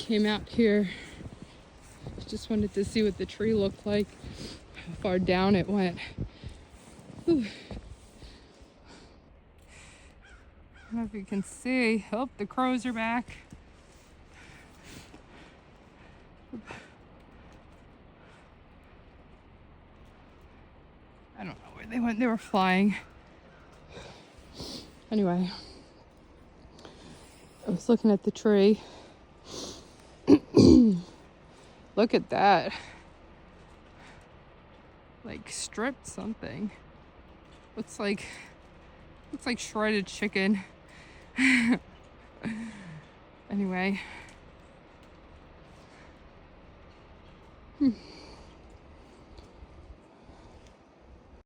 came out here. Just wanted to see what the tree looked like, how far down it went. Whew. I don't know if you can see. Oh, the crows are back. I don't know where they went. They were flying. Anyway, I was looking at the tree. Look at that. Like stripped something. Looks like shredded chicken. Anyway.